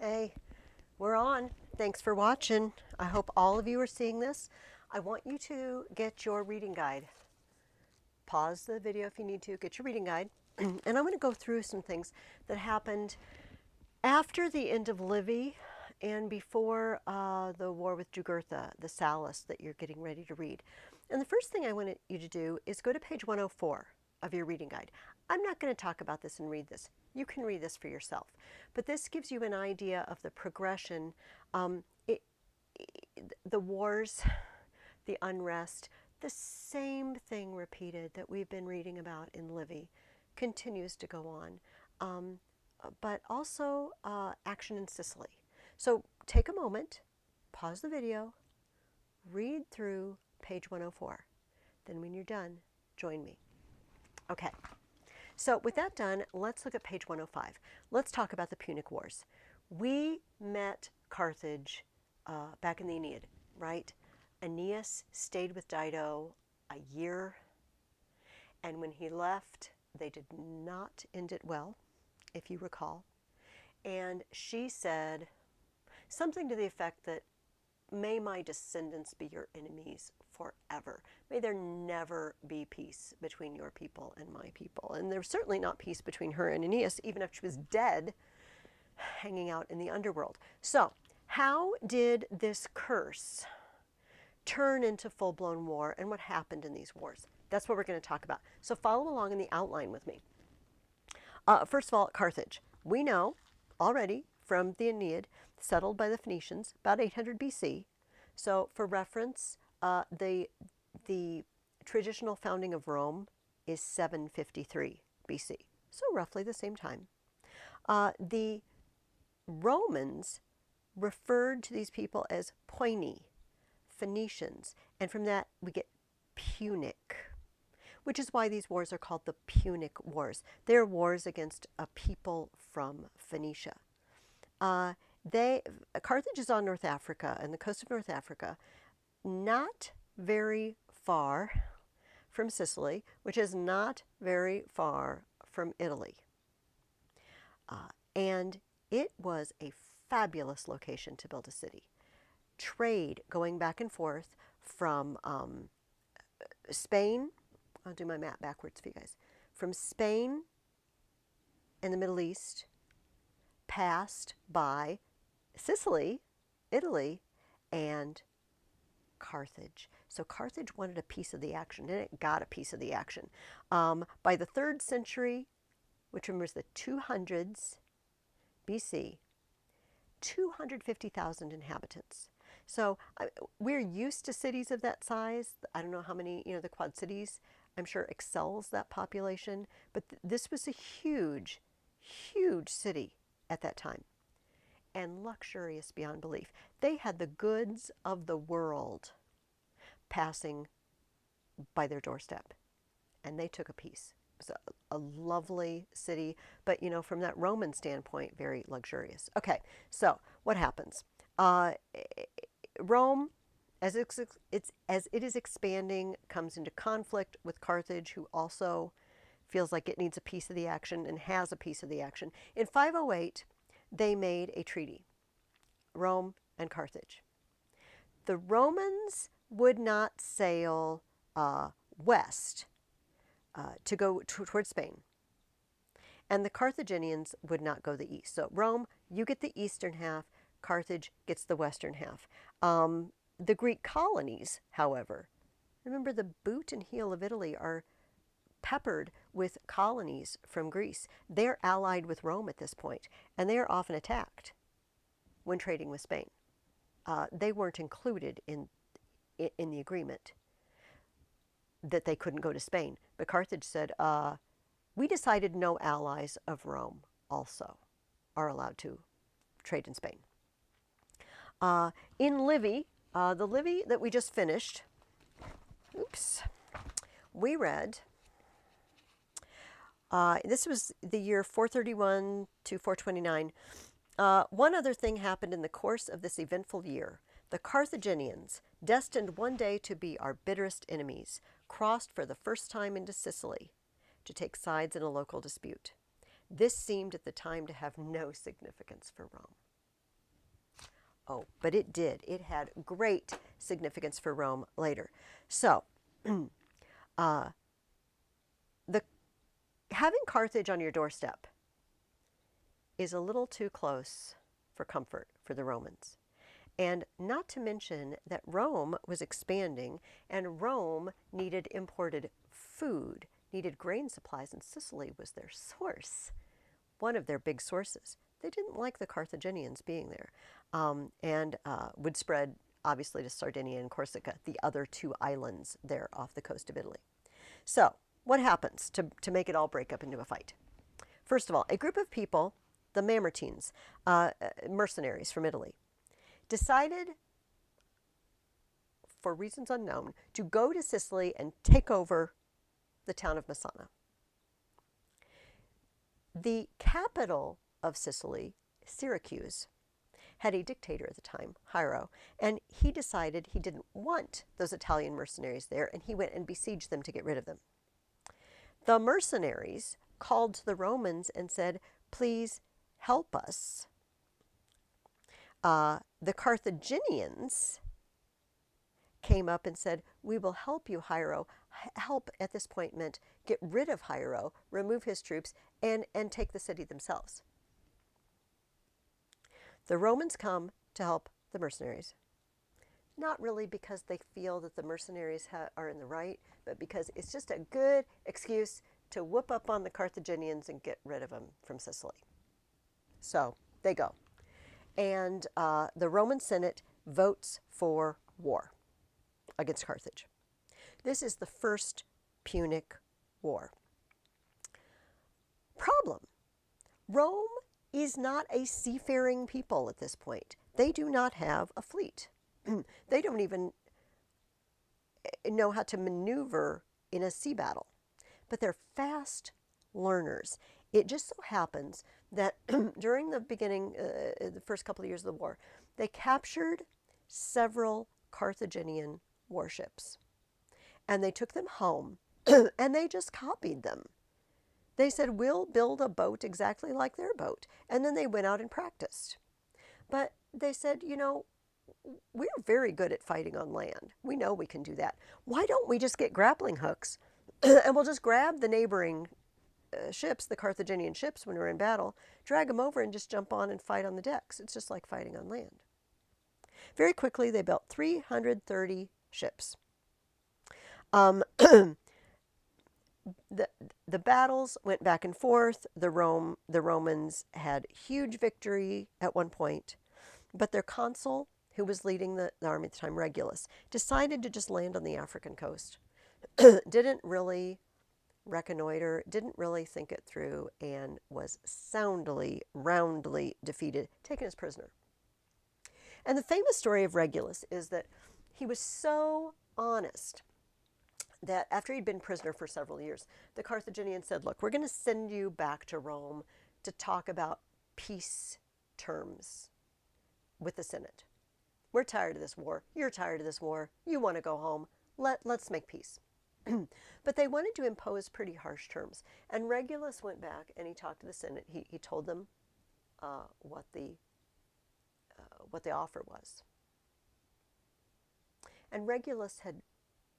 Hey, we're on. Thanks for watching. I hope all of you are seeing this. I want you to get your reading guide. Pause the video if you need to, get your reading guide. And I'm going to go through some things that happened after the end of Livy and before the war with Jugurtha, the Sallust that you're getting ready to read. And the first thing I want you to do is go to page 104 of your reading guide. I'm not going to talk about this and read this. You can read this for yourself. But this gives you an idea of the progression, the wars, the unrest, the same thing repeated that we've been reading about in Livy continues to go on. But also action in Sicily. So take a moment, pause the video, read through page 104. Then when you're done, join me. Okay. So with that done, let's look at page 105. Let's talk about the Punic Wars. We met Carthage back in the Aeneid, right? Aeneas stayed with Dido a year, and when he left, they did not end it well, if you recall. And she said something to the effect that, may my descendants be your enemies forever. May there never be peace between your people and my people. And there's certainly not peace between her and Aeneas, even if she was dead, hanging out in the underworld. So, how did this curse turn into full-blown war, and what happened in these wars? That's what we're going to talk about. So follow along in the outline with me. First of all, Carthage. We know already from the Aeneid, settled by the Phoenicians about 800 BC. So for reference, the traditional founding of Rome is 753 BC. So roughly the same time. The Romans referred to these people as Puni, Phoenicians, and from that we get Punic, which is why these wars are called the Punic Wars. They're wars against a people from Phoenicia. Carthage is on North Africa, and the coast of North Africa, not very far from Sicily, which is not very far from Italy. And it was a fabulous location to build a city. Trade going back and forth from Spain, I'll do my map backwards for you guys, from Spain and the Middle East, passed by Sicily, Italy, and Carthage. So Carthage wanted a piece of the action, and it got a piece of the action. By the 3rd century, which remembers the 200s BC, 250,000 inhabitants. So we're used to cities of that size. I don't know how many, the Quad Cities, I'm sure excels that population, but this was a huge, huge city at that time, and luxurious beyond belief. They had the goods of the world passing by their doorstep, and they took a piece. It was a lovely city, but from that Roman standpoint, very luxurious. Okay, so what happens? Rome, as it is expanding, comes into conflict with Carthage, who also feels like it needs a piece of the action and has a piece of the action. In 508, they made a treaty, Rome and Carthage. The Romans would not sail west to go towards Spain, and the Carthaginians would not go the east. So Rome, you get the eastern half, Carthage gets the western half. The Greek colonies, however, remember the boot and heel of Italy are peppered with colonies from Greece. They're allied with Rome at this point, and they are often attacked when trading with Spain. They weren't included in the agreement that they couldn't go to Spain. But Carthage said, we decided no allies of Rome also are allowed to trade in Spain. In Livy, the Livy that we just finished, we read, this was the year 431 to 429. One other thing happened in the course of this eventful year. The Carthaginians, destined one day to be our bitterest enemies, crossed for the first time into Sicily to take sides in a local dispute. This seemed at the time to have no significance for Rome. Oh, but it did. It had great significance for Rome later. So, uh, the having Carthage on your doorstep is a little too close for comfort for the Romans. And not to mention that Rome was expanding and Rome needed imported food, needed grain supplies, and Sicily was their source, one of their big sources. They didn't like the Carthaginians being there, and would spread obviously to Sardinia and Corsica, the other two islands there off the coast of Italy. So, what happens to make it all break up into a fight? First of all, a group of people, the Mamertines, mercenaries from Italy, decided, for reasons unknown, to go to Sicily and take over the town of Messana. The capital of Sicily, Syracuse, had a dictator at the time, Hiero, and he decided he didn't want those Italian mercenaries there, and he went and besieged them to get rid of them. The mercenaries called to the Romans and said, please help us. The Carthaginians came up and said, we will help you, Hiero. Help at this point meant get rid of Hiero, remove his troops, and take the city themselves. The Romans come to help the mercenaries. Not really because they feel that the mercenaries are in the right, but because it's just a good excuse to whoop up on the Carthaginians and get rid of them from Sicily. So they go. And the Roman Senate votes for war against Carthage. This is the first Punic War. Problem: Rome is not a seafaring people at this point. They do not have a fleet. They don't even know how to maneuver in a sea battle. But they're fast learners. It just so happens that during the beginning, the first couple of years of the war, they captured several Carthaginian warships. And they took them home and they just copied them. They said, we'll build a boat exactly like their boat. And then they went out and practiced. But they said, you know, we're very good at fighting on land. We know we can do that. Why don't we just get grappling hooks and we'll just grab the neighboring ships, the Carthaginian ships when we're in battle, drag them over and just jump on and fight on the decks. It's just like fighting on land. Very quickly, they built 330 ships. The battles went back and forth. The Romans had huge victory at one point, but their consul, who was leading the army at the time, Regulus, decided to just land on the African coast. Didn't really reconnoiter, didn't really think it through, and was soundly, roundly defeated, taken as prisoner. And the famous story of Regulus is that he was so honest that after he'd been prisoner for several years, the Carthaginians said, look, we're going to send you back to Rome to talk about peace terms with the Senate. We're tired of this war. You're tired of this war. You want to go home. Let's make peace. But they wanted to impose pretty harsh terms. And Regulus went back and he talked to the Senate. He told them what the offer was. And Regulus had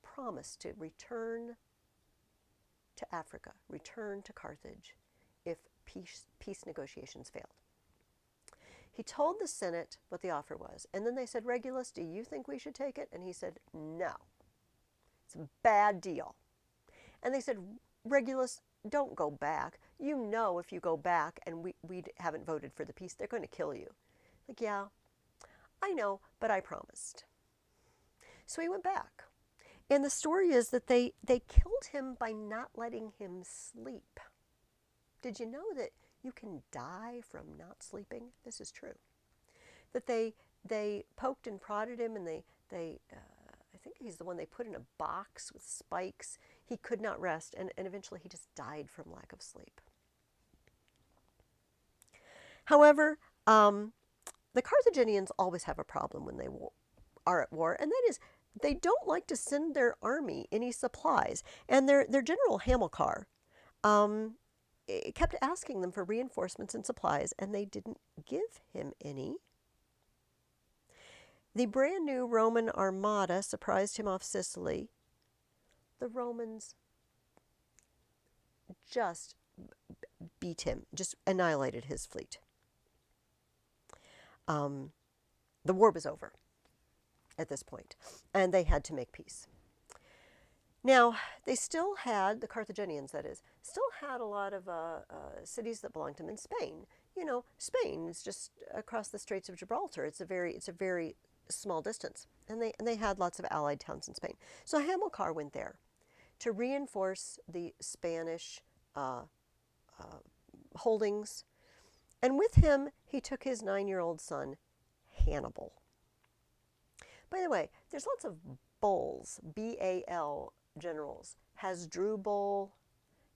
promised to return to Africa, return to Carthage, if peace negotiations failed. He told the Senate what the offer was, and then they said, Regulus, do you think we should take it? And he said, no, it's a bad deal. And they said, Regulus, don't go back. You know if you go back and we haven't voted for the peace, they're going to kill you. Like, yeah, I know, but I promised. So he went back. And the story is that they killed him by not letting him sleep. Did you know that you can die from not sleeping? This is true. That they poked and prodded him, and they I think he's the one they put in a box with spikes. He could not rest, and eventually he just died from lack of sleep. However, the Carthaginians always have a problem when they are at war, and that is they don't like to send their army any supplies. And their general Hamilcar kept asking them for reinforcements and supplies, and they didn't give him any. The brand new Roman armada surprised him off Sicily. The Romans just beat him, just annihilated his fleet. The war was over at this point, and they had to make peace. Now, they still had, the Carthaginians that is, still had a lot of cities that belonged to them in Spain. You know, Spain is just across the Straits of Gibraltar. It's a very small distance, and they had lots of allied towns in Spain. So Hamilcar went there to reinforce the Spanish holdings, and with him he took his 9-year-old son Hannibal. By the way, there's lots of bulls, B-A-L, generals. Hasdrubal,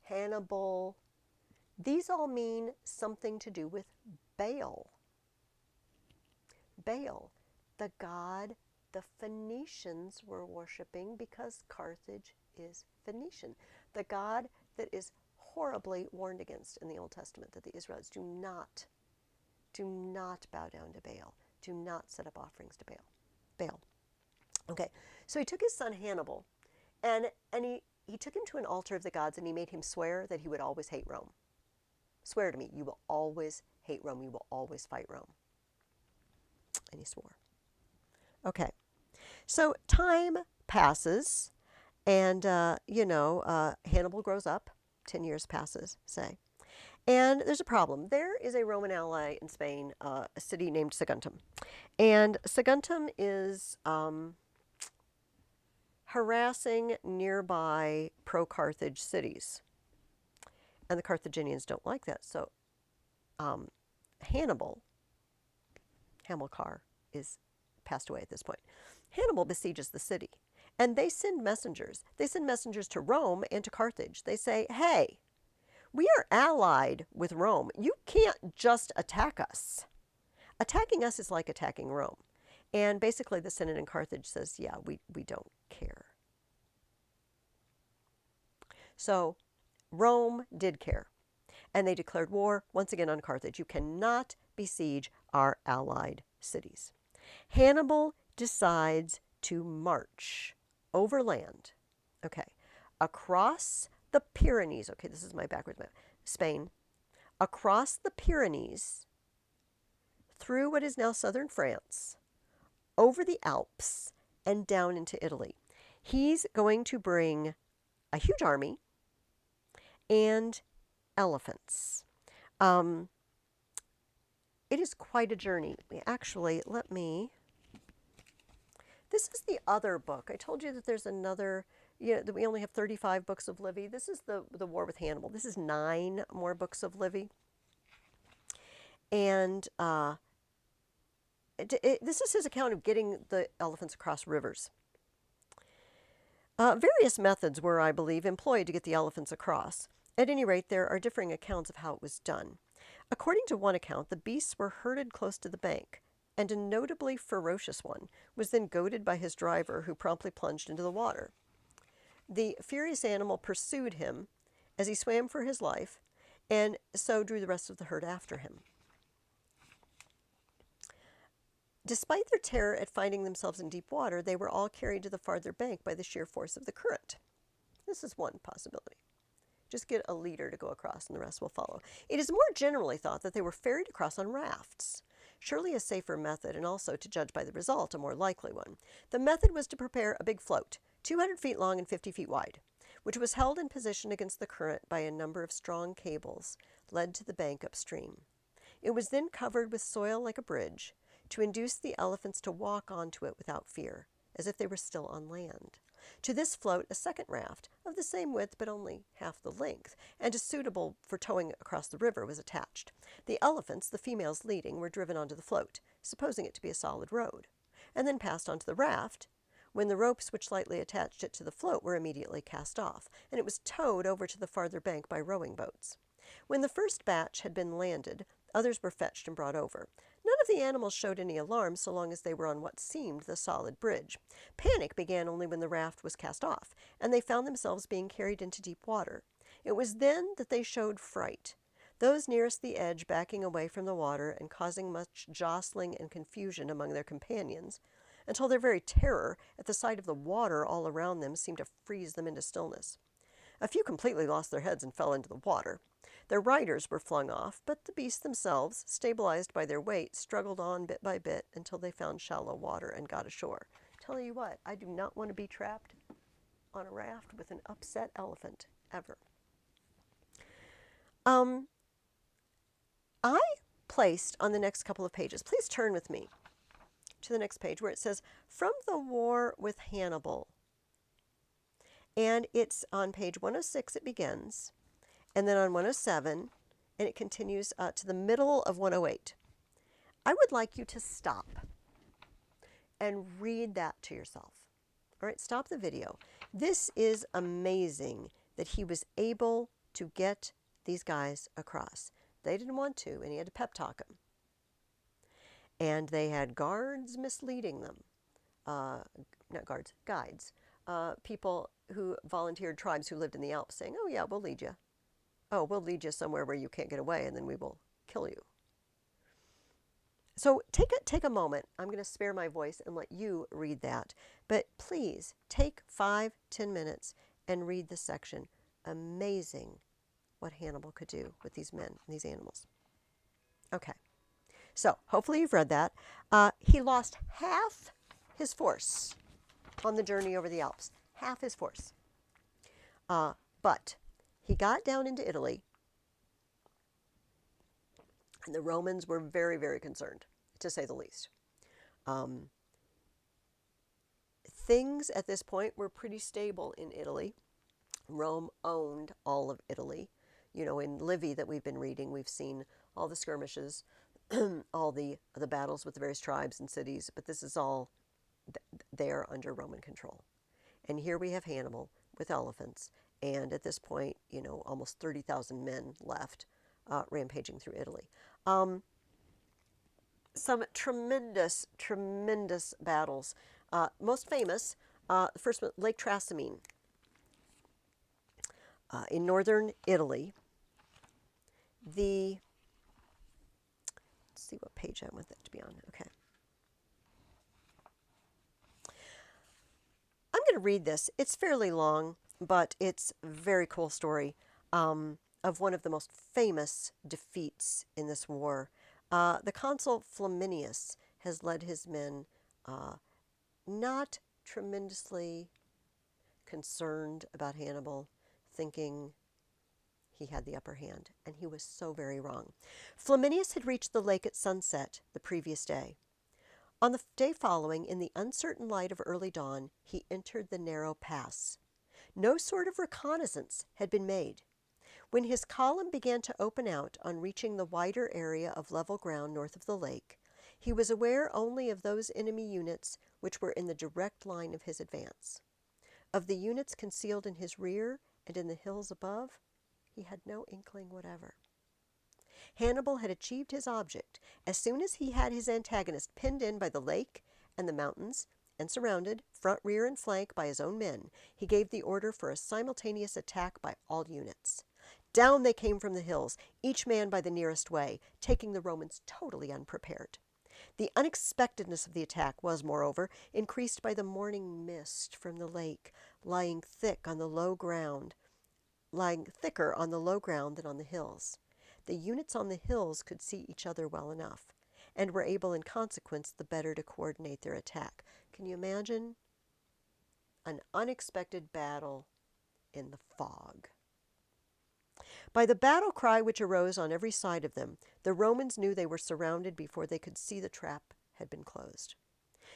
Hannibal. These all mean something to do with Baal. Baal, the god the Phoenicians were worshiping because Carthage is Phoenician. The god that is horribly warned against in the Old Testament, that the Israelites do not bow down to Baal. Do not set up offerings to Baal. Okay, so he took his son Hannibal, and he took him to an altar of the gods, and he made him swear that he would always hate Rome. Swear to me, you will always hate Rome. You will always fight Rome. And he swore. Okay, so time passes, and Hannibal grows up. 10 years passes, say. And there's a problem. There is a Roman ally in Spain, a city named Saguntum. And Saguntum is harassing nearby pro-Carthage cities. And the Carthaginians don't like that. So Hamilcar is passed away at this point. Hannibal besieges the city. And they send messengers. They send messengers to Rome and to Carthage. They say, hey, we are allied with Rome. You can't just attack us. Attacking us is like attacking Rome. And basically the Senate in Carthage says, yeah, we don't care. So Rome did care. And they declared war once again on Carthage. You cannot besiege our allied cities. Hannibal decides to march overland, across the Pyrenees. Okay, this is my backwards map. Spain, across the Pyrenees, through what is now southern France, over the Alps, and down into Italy. He's going to bring a huge army and elephants. It is quite a journey. Actually, this is the other book. I told you that there's another, that we only have 35 books of Livy. This is the War with Hannibal. This is 9 more books of Livy. And this is his account of getting the elephants across rivers. Various methods were, I believe, employed to get the elephants across. At any rate, there are differing accounts of how it was done. According to one account, the beasts were herded close to the bank, and a notably ferocious one was then goaded by his driver, who promptly plunged into the water. The furious animal pursued him as he swam for his life, and so drew the rest of the herd after him. Despite their terror at finding themselves in deep water, they were all carried to the farther bank by the sheer force of the current. This is one possibility. Just get a leader to go across and the rest will follow. It is more generally thought that they were ferried across on rafts. Surely a safer method, and also, to judge by the result, a more likely one. The method was to prepare a big float, 200 feet long and 50 feet wide, which was held in position against the current by a number of strong cables led to the bank upstream. It was then covered with soil like a bridge to induce the elephants to walk onto it without fear, as if they were still on land. To this float, a second raft, of the same width but only half the length, and suitable for towing across the river, was attached. The elephants, the females leading, were driven onto the float, supposing it to be a solid road, and then passed onto the raft, when the ropes which lightly attached it to the float were immediately cast off, and it was towed over to the farther bank by rowing boats. When the first batch had been landed, others were fetched and brought over. None of the animals showed any alarm so long as they were on what seemed the solid bridge. Panic began only when the raft was cast off, and they found themselves being carried into deep water. It was then that they showed fright, those nearest the edge backing away from the water and causing much jostling and confusion among their companions, until their very terror at the sight of the water all around them seemed to freeze them into stillness. A few completely lost their heads and fell into the water. Their riders were flung off, but the beasts themselves, stabilized by their weight, struggled on bit by bit until they found shallow water and got ashore. Tell you what, I do not want to be trapped on a raft with an upset elephant, ever. I placed on the next couple of pages, please turn with me to the next page where it says, From the War with Hannibal. And it's on page 106 it begins, and then on 107, and it continues to the middle of 108. I would like you to stop and read that to yourself. All right, stop the video. This is amazing that he was able to get these guys across. They didn't want to, and he had to pep talk them. And they had guards misleading them. Not guards, guides. People who volunteered, tribes who lived in the Alps, saying, oh yeah, we'll lead you. Oh, we'll lead you somewhere where you can't get away, and then we will kill you. So take a moment. I'm going to spare my voice and let you read that. But please take 5-10 minutes and read this section. Amazing what Hannibal could do with these men and these animals. Okay. So hopefully you've read that. He lost half his force on the journey over the Alps. Half his force. But he got down into Italy, and the Romans were very, very concerned, to say the least. Things at this point were pretty stable in Italy. Rome owned all of Italy. You know, in Livy that we've been reading, we've seen all the skirmishes, all the battles with the various tribes and cities, but this is all there under Roman control. And here we have Hannibal with elephants, and at this point, you know, almost 30,000 men left rampaging through Italy. Some tremendous, tremendous battles. Most famous, the first one, Lake Trasimene in northern Italy. Let's see what page I want that to be on. Okay. I'm going to read this. It's fairly long, but it's a very cool story of one of the most famous defeats in this war. The consul Flaminius has led his men not tremendously concerned about Hannibal, thinking he had the upper hand, and he was so very wrong. Flaminius had reached the lake at sunset the previous day. On the day following, in the uncertain light of early dawn, he entered the narrow pass. No sort of reconnaissance had been made. When his column began to open out on reaching the wider area of level ground north of the lake, he was aware only of those enemy units which were in the direct line of his advance. Of the units concealed in his rear and in the hills above, he had no inkling whatever. Hannibal had achieved his object as soon as he had his antagonist pinned in by the lake and the mountains and surrounded, front, rear, and flank, by his own men. He gave the order for a simultaneous attack by all units. Down they came from the hills, each man by the nearest way, taking the Romans totally unprepared. The unexpectedness of the attack was, moreover, increased by the morning mist from the lake, lying thicker on the low ground than on the hills. The units on the hills could see each other well enough, and were able, in consequence, the better to coordinate their attack. Can you imagine an unexpected battle in the fog? By the battle cry which arose on every side of them, the Romans knew they were surrounded before they could see the trap had been closed.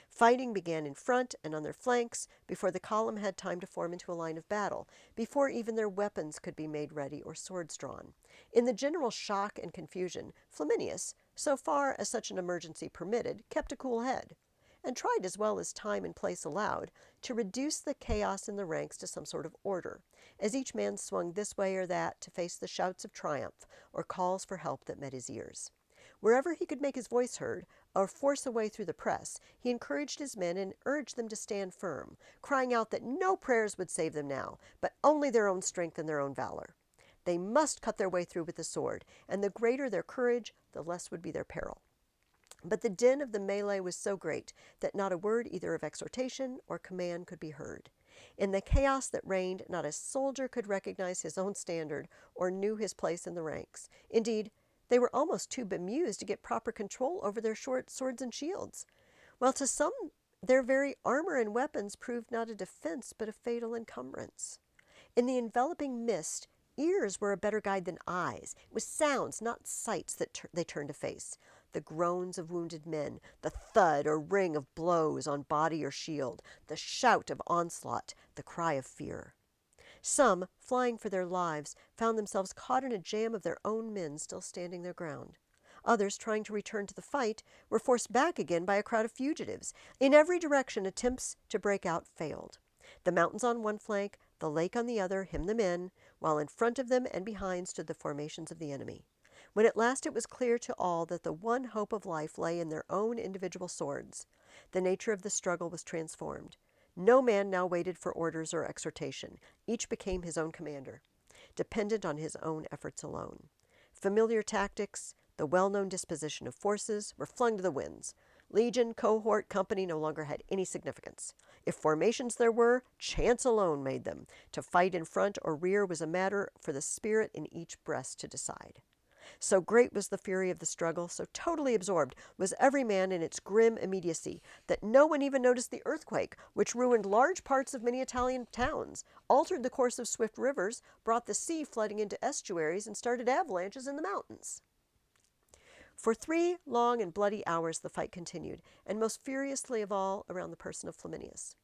Fighting began in front and on their flanks before the column had time to form into a line of battle, before even their weapons could be made ready or swords drawn. In the general shock and confusion, Flaminius, so far as such an emergency permitted, kept a cool head, and tried as well as time and place allowed to reduce the chaos in the ranks to some sort of order, as each man swung this way or that to face the shouts of triumph or calls for help that met his ears. Wherever he could make his voice heard or force a way through the press, he encouraged his men and urged them to stand firm, crying out that no prayers would save them now, but only their own strength and their own valor. They must cut their way through with the sword, and the greater their courage, the less would be their peril. But the din of the melee was so great that not a word either of exhortation or command could be heard. In the chaos that reigned, not a soldier could recognize his own standard or knew his place in the ranks. Indeed, they were almost too bemused to get proper control over their short swords and shields, while to some their very armor and weapons proved not a defense but a fatal encumbrance. In the enveloping mist, ears were a better guide than eyes. It was sounds, not sights, that they turned to face. The groans of wounded men, the thud or ring of blows on body or shield, the shout of onslaught, the cry of fear. Some, flying for their lives, found themselves caught in a jam of their own men still standing their ground. Others, trying to return to the fight, were forced back again by a crowd of fugitives. In every direction, attempts to break out failed. The mountains on one flank, the lake on the other, hemmed them in, while in front of them and behind stood the formations of the enemy. When at last it was clear to all that the one hope of life lay in their own individual swords, the nature of the struggle was transformed. No man now waited for orders or exhortation. Each became his own commander, dependent on his own efforts alone. Familiar tactics, the well-known disposition of forces, were flung to the winds. Legion, cohort, company no longer had any significance. If formations there were, chance alone made them. To fight in front or rear was a matter for the spirit in each breast to decide. So great was the fury of the struggle, so totally absorbed was every man in its grim immediacy, that no one even noticed the earthquake, which ruined large parts of many Italian towns, altered the course of swift rivers, brought the sea flooding into estuaries, and started avalanches in the mountains. For 3 long and bloody hours the fight continued, and most furiously of all around the person of Flaminius.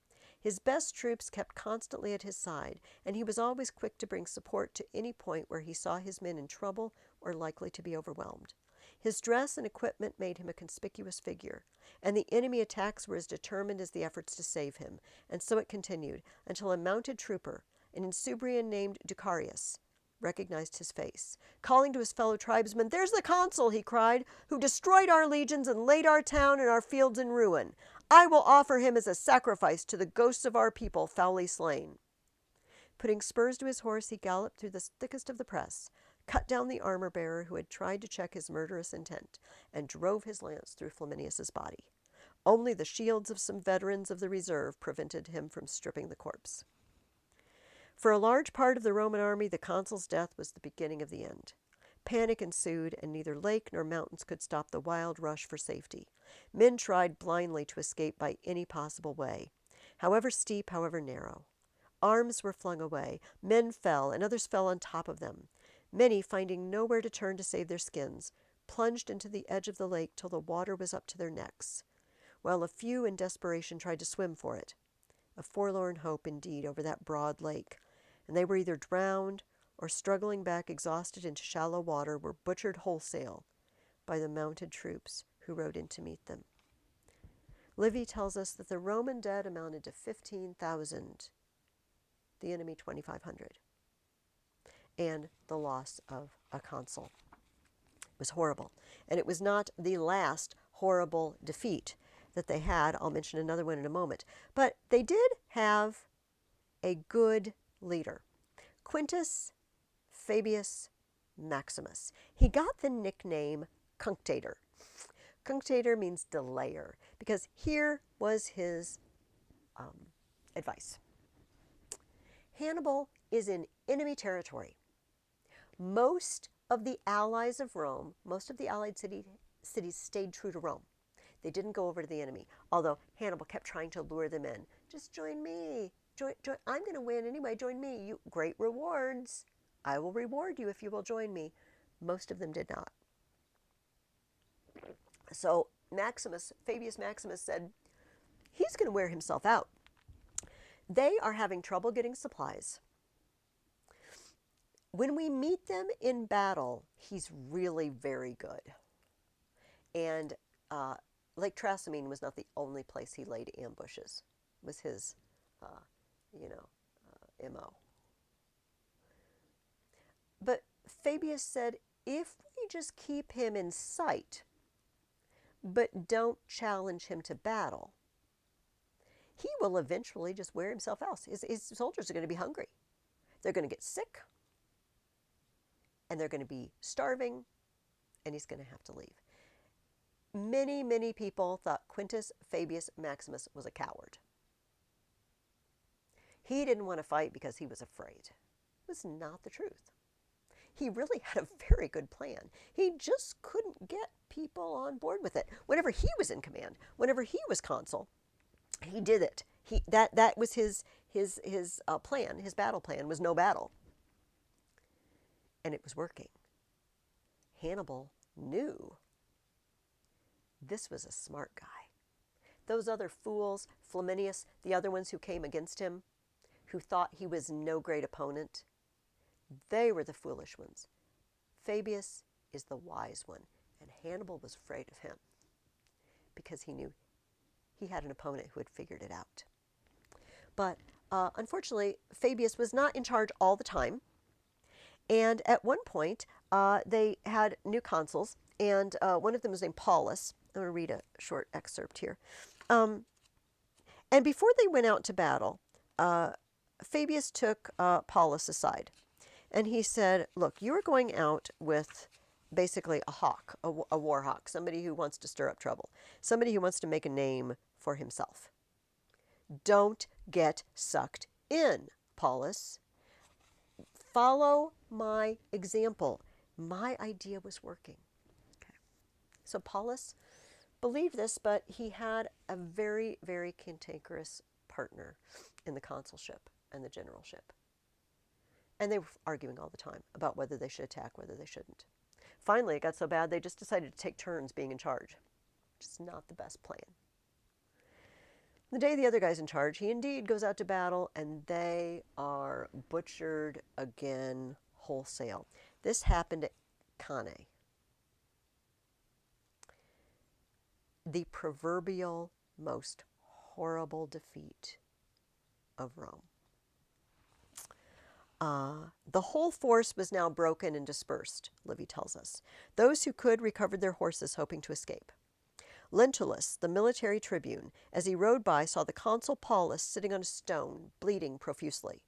His best troops kept constantly at his side, and he was always quick to bring support to any point where he saw his men in trouble or likely to be overwhelmed. His dress and equipment made him a conspicuous figure, and the enemy attacks were as determined as the efforts to save him, and so it continued until a mounted trooper, an Insubrian named Ducarius, recognized his face. Calling to his fellow tribesmen, "There's the consul," he cried, "who destroyed our legions and laid our town and our fields in ruin. I will offer him as a sacrifice to the ghosts of our people foully slain." Putting spurs to his horse, he galloped through the thickest of the press, cut down the armor-bearer who had tried to check his murderous intent, and drove his lance through Flaminius's body. Only the shields of some veterans of the reserve prevented him from stripping the corpse. For a large part of the Roman army, the consul's death was the beginning of the end. Panic ensued, and neither lake nor mountains could stop the wild rush for safety. Men tried blindly to escape by any possible way, however steep, however narrow. Arms were flung away, men fell, and others fell on top of them. Many, finding nowhere to turn to save their skins, plunged into the edge of the lake till the water was up to their necks, while a few in desperation tried to swim for it. A forlorn hope indeed over that broad lake, and they were either drowned or, struggling back exhausted into shallow water, were butchered wholesale by the mounted troops who rode in to meet them. Livy tells us that the Roman dead amounted to 15,000, the enemy 2,500, and the loss of a consul. It was horrible, and it was not the last horrible defeat that they had. I'll mention another one in a moment, but they did have a good leader, Quintus Fabius Maximus. He got the nickname Cunctator. Cunctator means delayer, because here was his advice. Hannibal is in enemy territory. Most of the allies of Rome, most of the allied cities stayed true to Rome. They didn't go over to the enemy, although Hannibal kept trying to lure them in. Just join me. I'm going to win anyway. Join me. Great rewards. I will reward you if you will join me. Most of them did not. So Fabius Maximus said, he's going to wear himself out. They are having trouble getting supplies. When we meet them in battle, he's really very good. And Lake Trasimene was not the only place he laid ambushes. It was his, MO. But Fabius said, if we just keep him in sight, but don't challenge him to battle, he will eventually just wear himself out. His soldiers are going to be hungry. They're going to get sick, and they're going to be starving, and he's going to have to leave. Many, many people thought Quintus Fabius Maximus was a coward. He didn't want to fight because he was afraid. It was not the truth. He really had a very good plan. He just couldn't get people on board with it. Whenever he was in command, whenever he was consul, he did it. That was his plan. His battle plan was no battle, and it was working. Hannibal knew this was a smart guy. Those other fools, Flaminius, the other ones who came against him, who thought he was no great opponent, they were the foolish ones. Fabius is the wise one, and Hannibal was afraid of him because he knew he had an opponent who had figured it out. But unfortunately, Fabius was not in charge all the time. And at one point, they had new consuls, and one of them was named Paulus. I'm going to read a short excerpt here. And before they went out to battle, Fabius took Paulus aside, and he said, look, you are going out with basically a hawk, a war hawk, somebody who wants to stir up trouble, somebody who wants to make a name for himself. Don't get sucked in, Paulus. Follow my example. My idea was working. Okay. So Paulus believed this, but he had a very, very cantankerous partner in the consulship and the generalship. And they were arguing all the time about whether they should attack, whether they shouldn't. Finally, it got so bad, they just decided to take turns being in charge, which is not the best plan. The day the other guy's in charge, he indeed goes out to battle, and they are butchered again wholesale. This happened at Cannae, the proverbial most horrible defeat of Rome. The whole force was now broken and dispersed, Livy tells us. Those who could recovered their horses, hoping to escape. Lentulus, the military tribune, as he rode by, saw the consul Paulus sitting on a stone, bleeding profusely.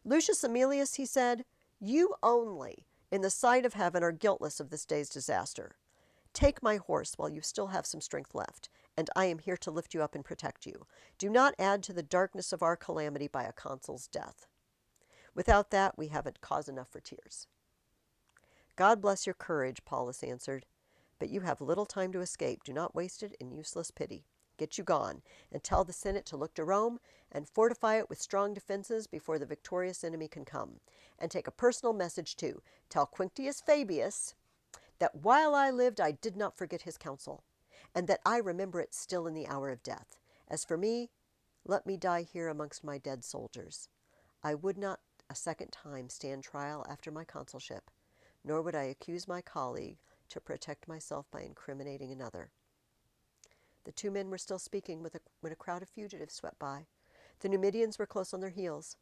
Lucius Aemilius, he said, you only, in the sight of heaven, are guiltless of this day's disaster. Take my horse while you still have some strength left, and I am here to lift you up and protect you. Do not add to the darkness of our calamity by a consul's death. Without that, we haven't cause enough for tears. God bless your courage, Paulus answered. But you have little time to escape. Do not waste it in useless pity. Get you gone, and tell the Senate to look to Rome and fortify it with strong defenses before the victorious enemy can come. And take a personal message too. Tell Quintus Fabius that while I lived, I did not forget his counsel, and that I remember it still in the hour of death. As for me, let me die here amongst my dead soldiers. I would not a second time stand trial after my consulship, nor would I accuse my colleague to protect myself by incriminating another. The two men were still speaking when a crowd of fugitives swept by. The Numidians were close on their heels.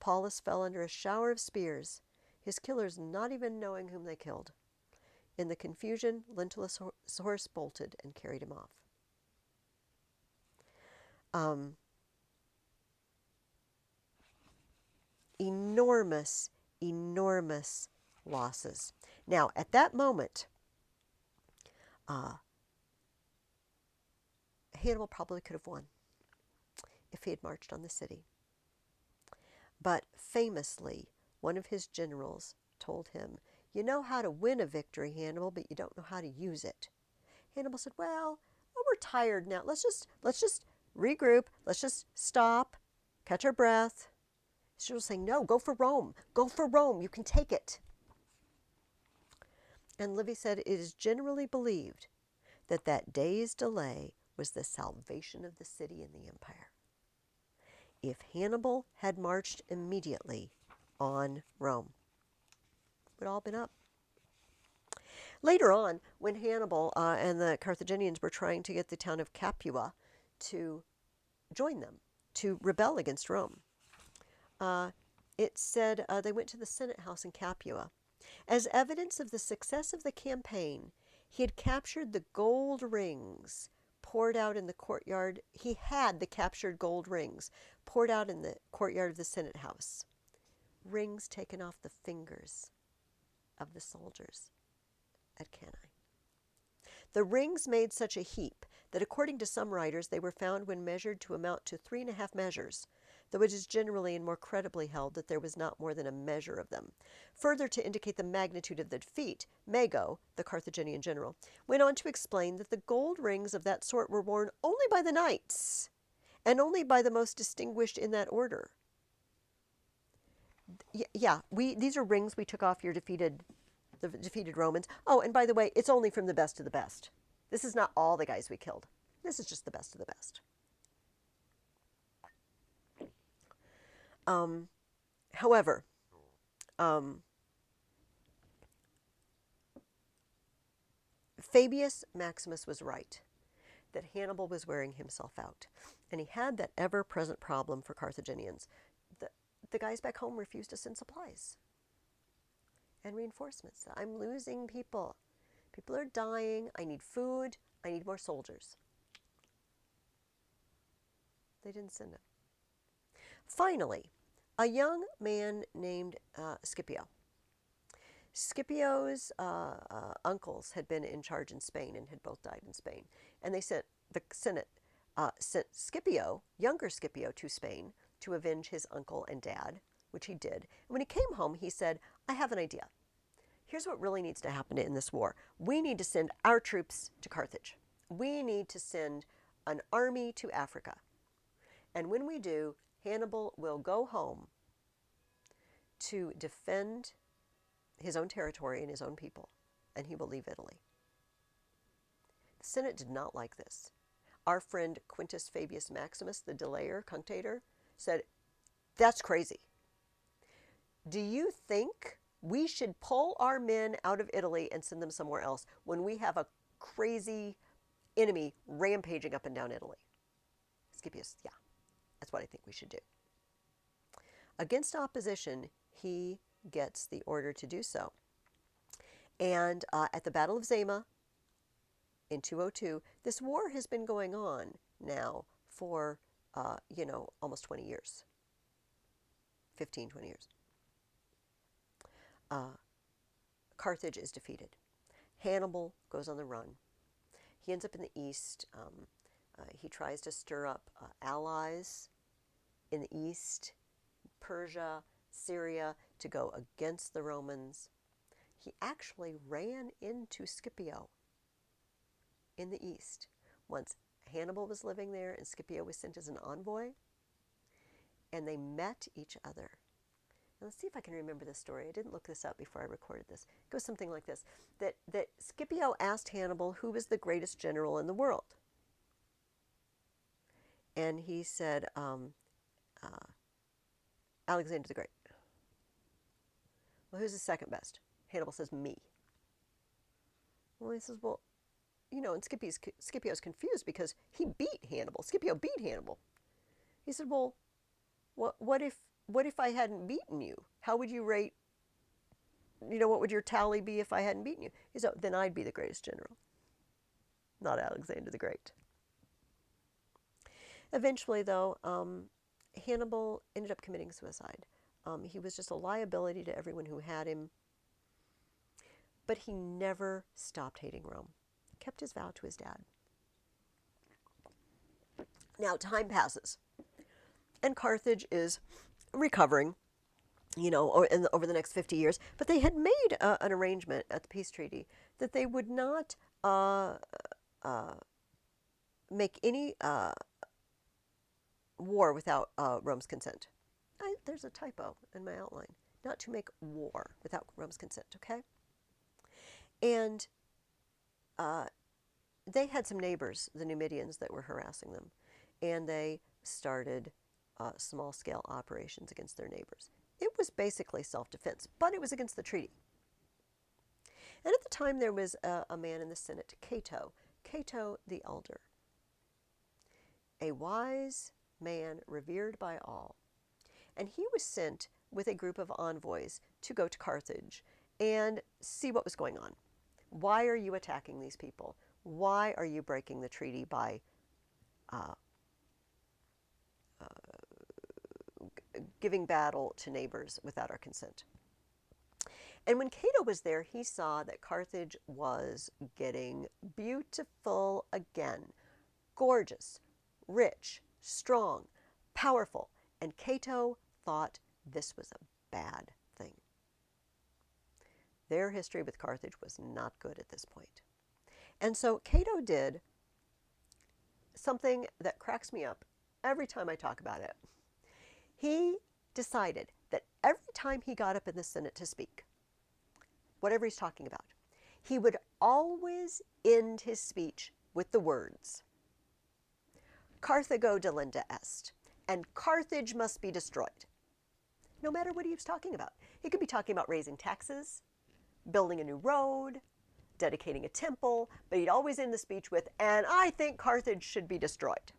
Paulus fell under a shower of spears, his killers not even knowing whom they killed. In the confusion, Lentulus' horse bolted and carried him off. Enormous, enormous losses. Now, at that moment, Hannibal probably could have won if he had marched on the city. But famously, one of his generals told him, you know how to win a victory, Hannibal, but you don't know how to use it. Hannibal said, well, we're tired now. Let's just regroup. Let's just stop, catch our breath. His general was saying, no, go for Rome. Go for Rome. You can take it. And Livy said, it is generally believed that that day's delay was the salvation of the city and the empire. If Hannibal had marched immediately on Rome, it would all been up. Later on, when Hannibal and the Carthaginians were trying to get the town of Capua to join them, to rebel against Rome, it said they went to the Senate house in Capua. As evidence of the success of the campaign, he had captured the gold rings poured out in the courtyard. He had the captured gold rings poured out in the courtyard of the Senate house. Rings taken off the fingers of the soldiers at Cannae. The rings made such a heap that according to some writers they were found when measured to amount to 3.5 measures, though it is generally and more credibly held that there was not more than a measure of them. Further, to indicate the magnitude of the defeat, Mago, the Carthaginian general, went on to explain that the gold rings of that sort were worn only by the knights, and only by the most distinguished in that order. Yeah, these are rings we took off the defeated Romans. Oh, and by the way, it's only from the best of the best. This is not all the guys we killed. This is just the best of the best. However, Fabius Maximus was right that Hannibal was wearing himself out. And he had that ever-present problem for Carthaginians. The guys back home refused to send supplies and reinforcements. I'm losing people. People are dying. I need food. I need more soldiers. They didn't send them. Finally, a young man named Scipio. Scipio's uncles had been in charge in Spain and had both died in Spain. And they sent, the Senate sent Scipio, younger Scipio, to Spain to avenge his uncle and dad, which he did. And when he came home, he said, I have an idea. Here's what really needs to happen in this war. We need to send our troops to Carthage. We need to send an army to Africa. And when we do, Hannibal will go home to defend his own territory and his own people, and he will leave Italy. The Senate did not like this. Our friend Quintus Fabius Maximus, the delayer, cunctator, said, that's crazy. Do you think we should pull our men out of Italy and send them somewhere else when we have a crazy enemy rampaging up and down Italy? Scipius, yeah, that's what I think we should do. Against opposition, he gets the order to do so. And at the Battle of Zama in 202, this war has been going on now for, almost 20 years. 15, 20 years. Carthage is defeated. Hannibal goes on the run. He ends up in the east. He tries to stir up allies in the east, Persia, Syria, to go against the Romans. He actually ran into Scipio in the east. Once Hannibal was living there and Scipio was sent as an envoy, and they met each other. Now, let's see if I can remember this story. I didn't look this up before I recorded this. It goes something like this, that Scipio asked Hannibal who was the greatest general in the world. And he said, Alexander the Great. Well, who's the second best? Hannibal says, me. Well, he says, well, and Scipio's confused because he beat Hannibal. Scipio beat Hannibal. He said, well, what if I hadn't beaten you? How would you rate, what would your tally be if I hadn't beaten you? He said, then I'd be the greatest general, not Alexander the Great. Eventually, though, Hannibal ended up committing suicide. He was just a liability to everyone who had him. But he never stopped hating Rome. Kept his vow to his dad. Now, time passes. And Carthage is recovering, over the next 50 years. But they had made an arrangement at the peace treaty that they would not make any war without Rome's consent. There's a typo in my outline. Not to make war without Rome's consent, okay? And they had some neighbors, the Numidians, that were harassing them. And they started small-scale operations against their neighbors. It was basically self-defense, but it was against the treaty. And at the time, there was a man in the Senate, Cato the Elder, a wise man revered by all. And he was sent with a group of envoys to go to Carthage and see what was going on. Why are you attacking these people? Why are you breaking the treaty by giving battle to neighbors without our consent? And when Cato was there, he saw that Carthage was getting beautiful again, gorgeous, rich, strong, powerful. And Cato thought this was a bad thing. Their history with Carthage was not good at this point. And so Cato did something that cracks me up every time I talk about it. He decided that every time he got up in the Senate to speak, whatever he's talking about, he would always end his speech with the words, Carthago delenda est, and Carthage must be destroyed. No matter what he was talking about. He could be talking about raising taxes, building a new road, dedicating a temple, but he'd always end the speech with, and I think Carthage should be destroyed.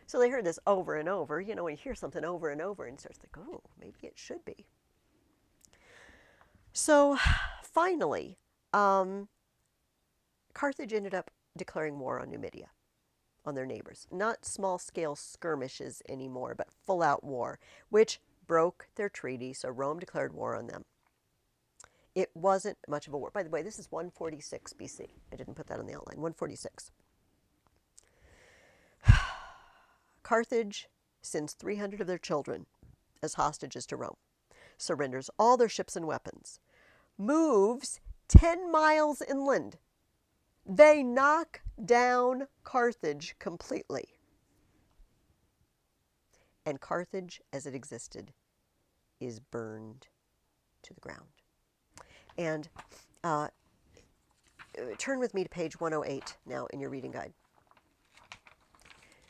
So they heard this over and over. You know, when you hear something over and over, and it starts to think, oh, maybe it should be. So finally, Carthage ended up declaring war on Numidia, on their neighbors. Not small-scale skirmishes anymore, but full-out war, which broke their treaty, so Rome declared war on them. It wasn't much of a war. By the way, this is 146 BC. I didn't put that on the outline. 146. Carthage sends 300 of their children as hostages to Rome, surrenders all their ships and weapons, moves 10 miles inland. They knock down Carthage completely. And Carthage, as it existed, is burned to the ground. And turn with me to page 108 now in your reading guide.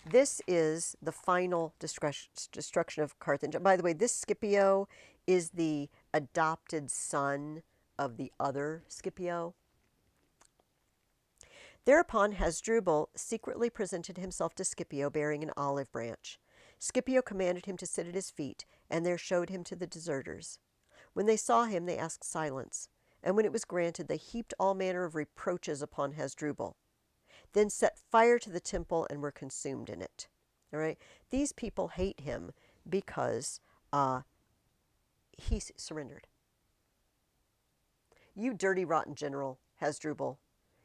This is the final destruction of Carthage. And by the way, this Scipio is the adopted son of the other Scipio. Thereupon Hasdrubal secretly presented himself to Scipio bearing an olive branch. Scipio commanded him to sit at his feet, and there showed him to the deserters. When they saw him, they asked silence, and when it was granted, they heaped all manner of reproaches upon Hasdrubal, then set fire to the temple and were consumed in it. All right? These people hate him because he surrendered. You dirty, rotten general, Hasdrubal,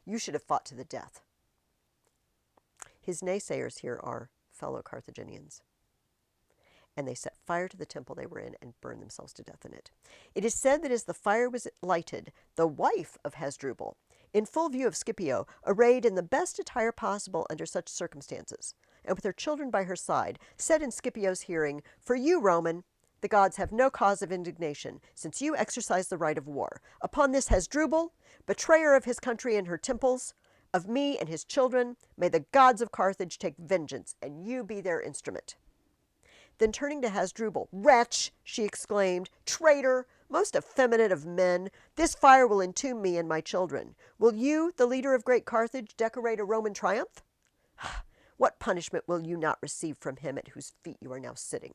you should have fought to the death. His naysayers here are fellow Carthaginians. And they set fire to the temple they were in and burned themselves to death in it. It is said that as the fire was lighted, the wife of Hasdrubal, in full view of Scipio, arrayed in the best attire possible under such circumstances, and with her children by her side, said in Scipio's hearing, For you, Roman, the gods have no cause of indignation, since you exercise the right of war. Upon this Hasdrubal, betrayer of his country and her temples, of me and his children, may the gods of Carthage take vengeance, and you be their instrument. Then turning to Hasdrubal, Wretch, she exclaimed, traitor, most effeminate of men, this fire will entomb me and my children. Will you, the leader of great Carthage, decorate a Roman triumph? What punishment will you not receive from him at whose feet you are now sitting?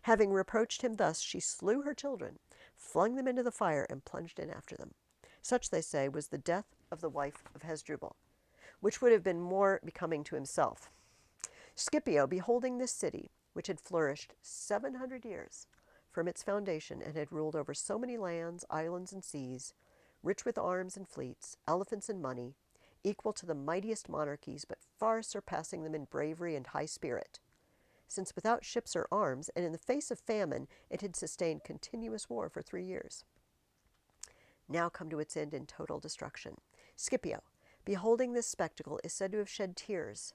Having reproached him thus, she slew her children, flung them into the fire, and plunged in after them. Such, they say, was the death of the wife of Hasdrubal, which would have been more becoming to himself. Scipio, beholding this city, which had flourished 700 years from its foundation and had ruled over so many lands, islands, and seas, rich with arms and fleets, elephants and money, equal to the mightiest monarchies, but far surpassing them in bravery and high spirit, since without ships or arms, and in the face of famine, it had sustained continuous war for 3 years, now come to its end in total destruction. Scipio, beholding this spectacle, is said to have shed tears,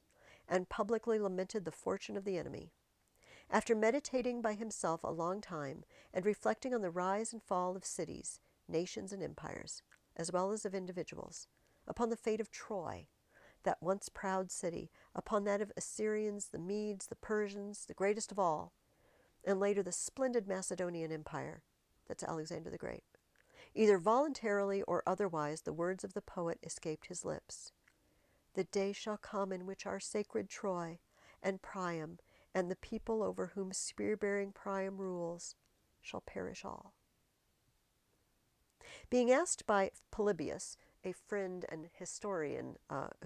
and publicly lamented the fortune of the enemy. After meditating by himself a long time, and reflecting on the rise and fall of cities, nations, and empires, as well as of individuals, upon the fate of Troy, that once proud city, upon that of Assyrians, the Medes, the Persians, the greatest of all, and later the splendid Macedonian Empire, that's Alexander the Great. Either voluntarily or otherwise, the words of the poet escaped his lips. The day shall come in which our sacred Troy and Priam and the people over whom spear-bearing Priam rules shall perish all. Being asked by Polybius, a friend and historian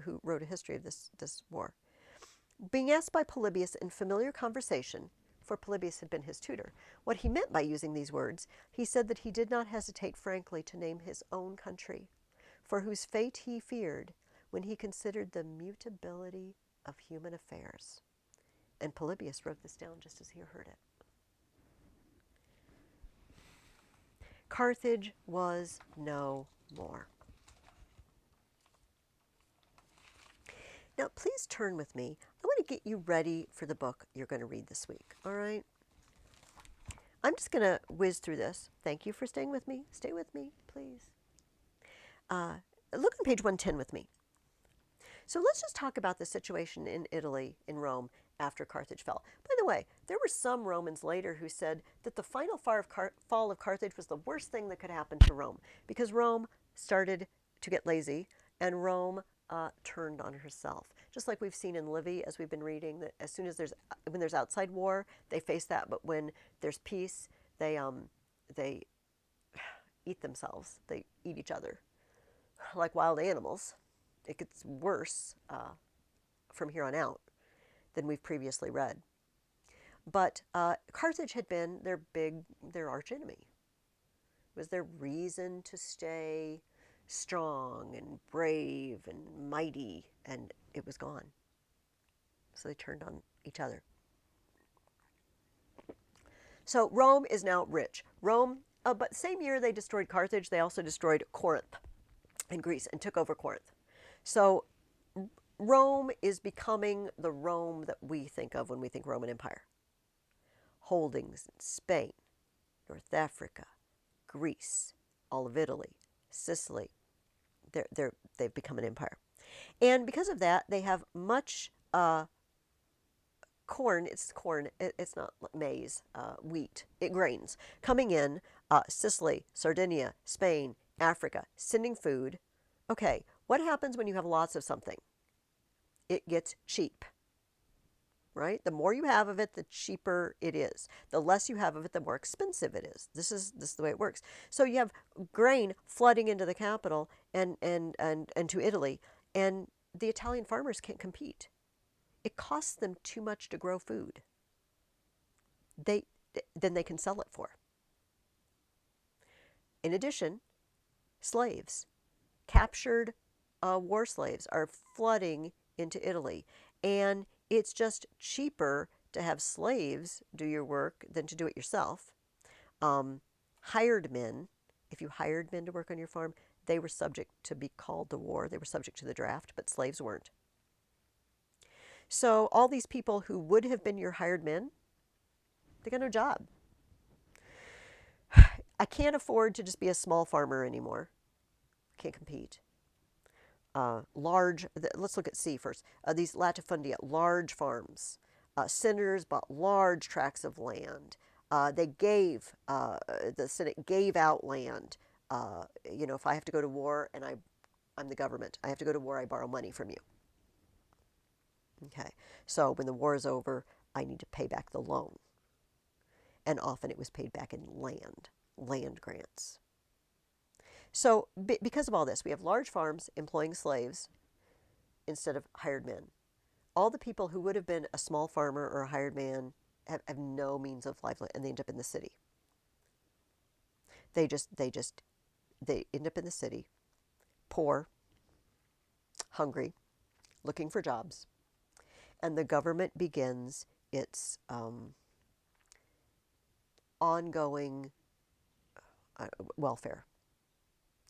who wrote a history of this war, being asked by Polybius in familiar conversation, for Polybius had been his tutor. What he meant by using these words, he said that he did not hesitate frankly to name his own country, for whose fate he feared when he considered the mutability of human affairs. And Polybius wrote this down just as he heard it. Carthage was no more. Now, please turn with me. I want to get you ready for the book you're going to read this week, all right? I'm just going to whiz through this. Thank you for staying with me. Stay with me, please. Look on page 110 with me. So let's just talk about the situation in Italy, in Rome, after Carthage fell. By the way, there were some Romans later who said that the final fall of Carthage was the worst thing that could happen to Rome, because Rome started to get lazy, and Rome turned on herself. Just like we've seen in Livy, as we've been reading, that as soon as when there's outside war, they face that, but when there's peace, they eat themselves. They eat each other like wild animals. It gets worse from here on out than we've previously read. But Carthage had been their arch enemy. It was their reason to stay strong and brave and mighty, and it was gone. So they turned on each other. So Rome is now rich. Rome, but same year they destroyed Carthage, they also destroyed Corinth in Greece and took over Corinth. So Rome is becoming the Rome that we think of when we think Roman Empire. Holdings in Spain, North Africa, Greece, all of Italy, Sicily. They've become an empire. And because of that, they have much corn. It's corn. It's not maize, wheat, grains coming in. Sicily, Sardinia, Spain, Africa, sending food. Okay, what happens when you have lots of something? It gets cheap, right? The more you have of it, the cheaper it is. The less you have of it, the more expensive it is. This is the way it works. So you have grain flooding into the capital and to Italy, and the Italian farmers can't compete. It costs them too much to grow food. Then they can sell it for. In addition, slaves, captured war slaves, are flooding into Italy, and it's just cheaper to have slaves do your work than to do it yourself. Hired men, if you hired men to work on your farm, they were subject to be called to war. They were subject to the draft, but slaves weren't. So all these people who would have been your hired men, they got no job. I can't afford to just be a small farmer anymore. Can't compete. Let's look at C first. These latifundia, large farms. Senators bought large tracts of land. The Senate gave out land. If I have to go to war and I'm the government, I have to go to war, I borrow money from you. Okay, so when the war is over, I need to pay back the loan. And often it was paid back in land grants. So because of all this, we have large farms employing slaves instead of hired men. All the people who would have been a small farmer or a hired man have no means of livelihood, and they end up in the city. They end up in the city, poor, hungry, looking for jobs, and the government begins its ongoing welfare.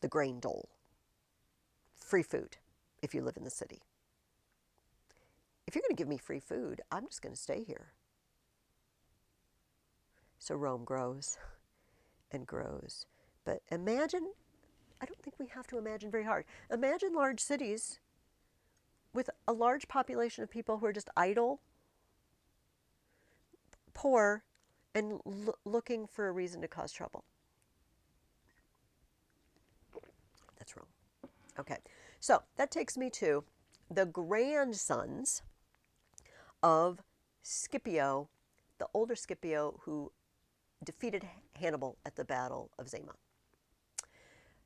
The grain dole. Free food if you live in the city. If you're going to give me free food, I'm just going to stay here. So Rome grows and grows. But imagine, I don't think we have to imagine very hard. Imagine large cities with a large population of people who are just idle, poor, and looking for a reason to cause trouble. That's Rome. Okay, so that takes me to the grandsons of Scipio, the older Scipio who defeated Hannibal at the Battle of Zama.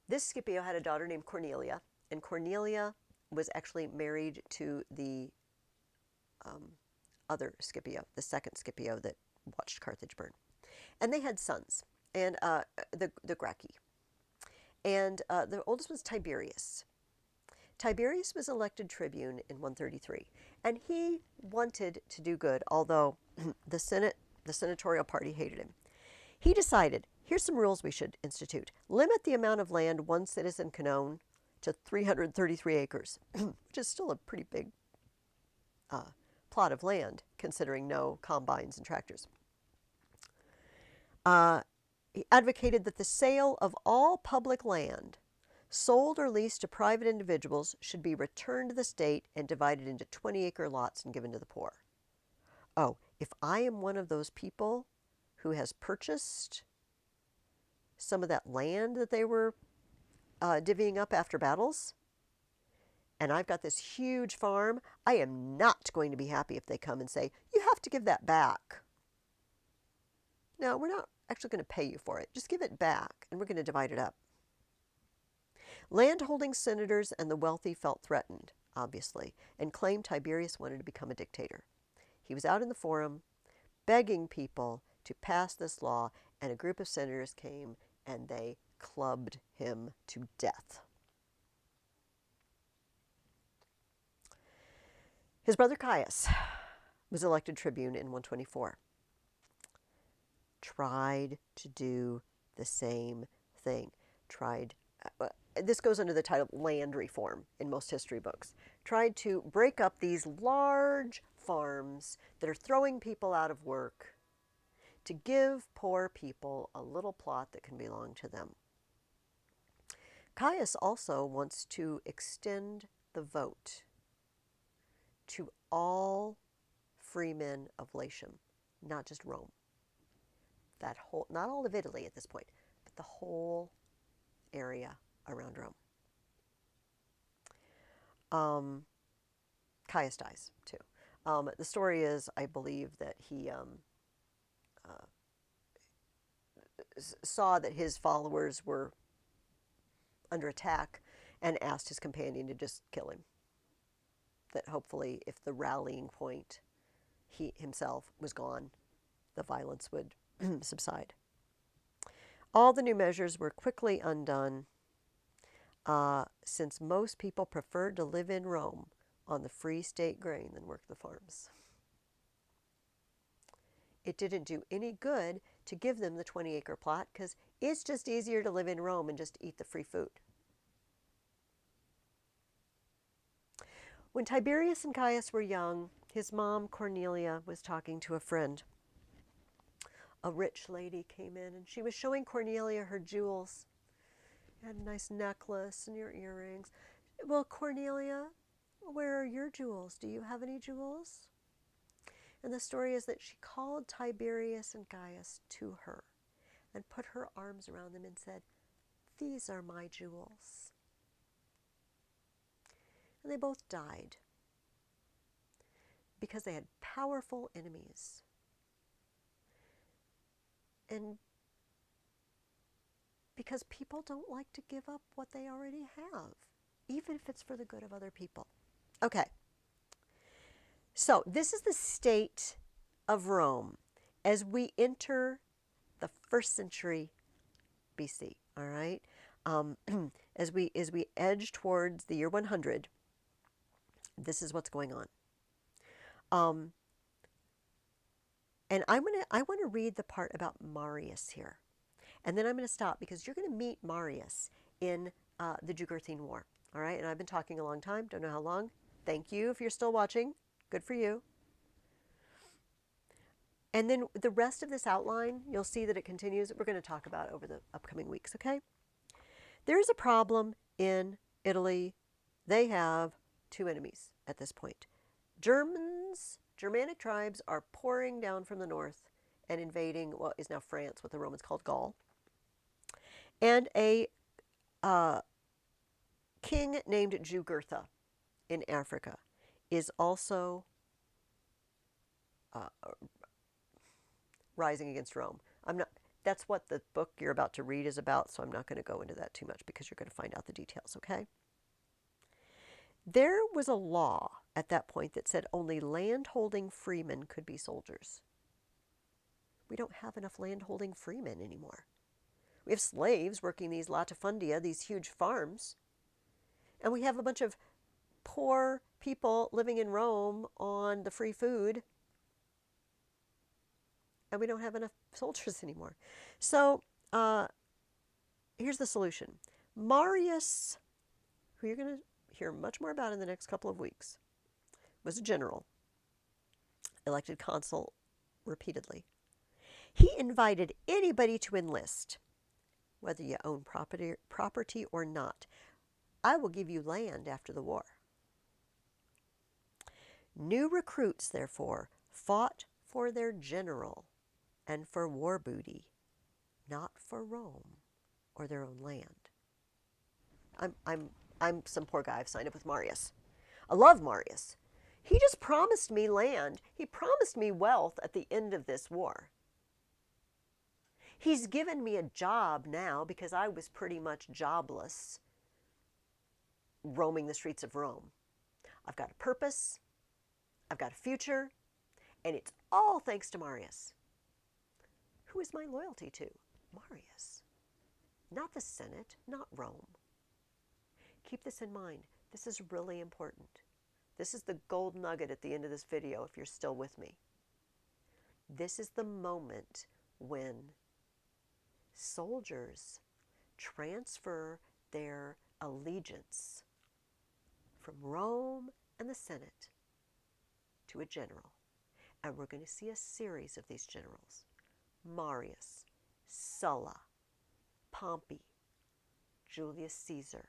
This Scipio had a daughter named Cornelia, and Cornelia was actually married to the other Scipio, the second Scipio that watched Carthage burn. And they had sons, and the Gracchi. And the oldest was Tiberius. Tiberius was elected tribune in 133, and he wanted to do good, although the senatorial party hated him. He decided, here's some rules we should institute. Limit the amount of land one citizen can own to 333 acres, which is still a pretty big plot of land, considering no combines and tractors. He advocated that the sale of all public land sold or leased to private individuals should be returned to the state and divided into 20-acre lots and given to the poor. Oh, if I am one of those people who has purchased some of that land that they were divvying up after battles, and I've got this huge farm, I am not going to be happy if they come and say, you have to give that back. No, we're not actually going to pay you for it. Just give it back, and we're going to divide it up. Landholding senators and the wealthy felt threatened, obviously, and claimed Tiberius wanted to become a dictator. He was out in the forum begging people to pass this law, and a group of senators came and they clubbed him to death. His brother Caius was elected tribune in 124. Tried to do the same thing. This goes under the title land reform in most history books. Tried to break up these large farms that are throwing people out of work to give poor people a little plot that can belong to them. Caius also wants to extend the vote to all freemen of Latium, not just Rome. That whole, not all of Italy at this point, but the whole area around Rome. Caius dies too. The story is, I believe, that he saw that his followers were under attack and asked his companion to just kill him. That hopefully, if the rallying point he himself was gone, the violence would subside. All the new measures were quickly undone, since most people preferred to live in Rome on the free state grain than work the farms. It didn't do any good to give them the 20-acre plot because it's just easier to live in Rome and just eat the free food. When Tiberius and Caius were young, his mom, Cornelia, was talking to a friend. A rich lady came in and she was showing Cornelia her jewels. She had a nice necklace and your earrings. Well, Cornelia, where are your jewels? Do you have any jewels? And the story is that she called Tiberius and Caius to her and put her arms around them and said, "These are my jewels." And they both died because they had powerful enemies. And because people don't like to give up what they already have, even if it's for the good of other people. Okay. So this is the state of Rome as we enter the 1st century BC, all right? As we edge towards the year 100, this is what's going on. And I want to read the part about Marius here. And then I'm going to stop because you're going to meet Marius in the Jugurthine War. All right? And I've been talking a long time. Don't know how long. Thank you if you're still watching. Good for you. And then the rest of this outline, you'll see that it continues. We're going to talk about over the upcoming weeks, okay? There's a problem in Italy. They have 2 enemies at this point. Germanic tribes are pouring down from the north and invading what is now France, what the Romans called Gaul. And a king named Jugurtha in Africa is also rising against Rome. That's what the book you're about to read is about, so I'm not going to go into that too much because you're going to find out the details, okay? There was a law at that point that said only landholding freemen could be soldiers. We don't have enough land-holding freemen anymore. We have slaves working these latifundia, these huge farms. And we have a bunch of poor people living in Rome on the free food. And we don't have enough soldiers anymore. So here's the solution. Marius, who you're going to hear much more about in the next couple of weeks, was a general, elected consul repeatedly. He invited anybody to enlist, whether you own property or not. I will give you land after the war. New recruits, therefore, fought for their general and for war booty, not for Rome or their own land. I'm some poor guy. I've signed up with Marius. I love Marius. He just promised me land. He promised me wealth at the end of this war. He's given me a job now because I was pretty much jobless roaming the streets of Rome. I've got a purpose. I've got a future. And it's all thanks to Marius. Who is my loyalty to? Marius. Not the Senate, not Rome. Keep this in mind. This is really important. This is the gold nugget at the end of this video if you're still with me. This is the moment when soldiers transfer their allegiance from Rome and the Senate to a general. And we're going to see a series of these generals. Marius, Sulla, Pompey, Julius Caesar.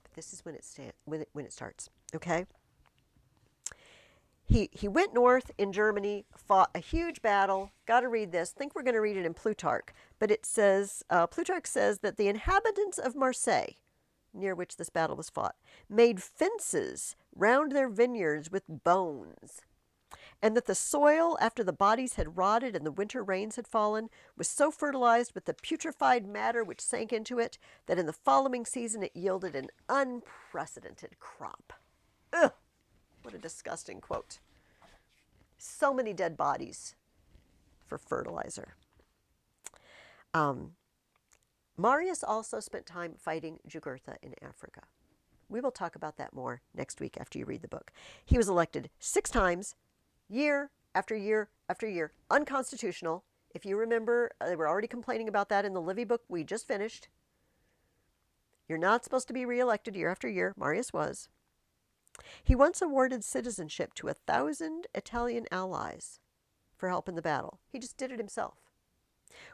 But this is when it starts, okay? He went north in Germany, fought a huge battle. Got to read this. I think we're going to read it in Plutarch. But it says, Plutarch says that the inhabitants of Marseille, near which this battle was fought, made fences round their vineyards with bones, and that the soil, after the bodies had rotted and the winter rains had fallen, was so fertilized with the putrefied matter which sank into it, that in the following season it yielded an unprecedented crop. Ugh, what a disgusting quote. So many dead bodies for fertilizer. Marius also spent time fighting Jugurtha in Africa. We will talk about that more next week after you read the book. He was elected 6 times, year after year after year, unconstitutional. If you remember, they were already complaining about that in the Livy book we just finished. You're not supposed to be reelected year after year. Marius was. He once awarded citizenship to 1,000 Italian allies for help in the battle. He just did it himself.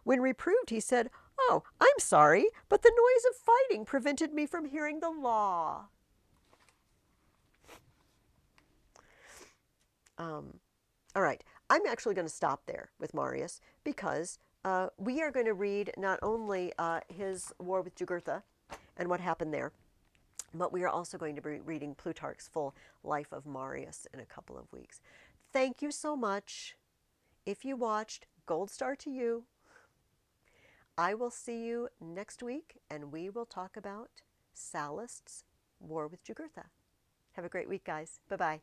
When reproved, he said, "Oh, I'm sorry, but the noise of fighting prevented me from hearing the law." All right, I'm actually going to stop there with Marius because we are going to read not only his war with Jugurtha and what happened there, but we are also going to be reading Plutarch's full life of Marius in a couple of weeks. Thank you so much. If you watched, gold star to you. I will see you next week, and we will talk about Sallust's war with Jugurtha. Have a great week, guys. Bye-bye.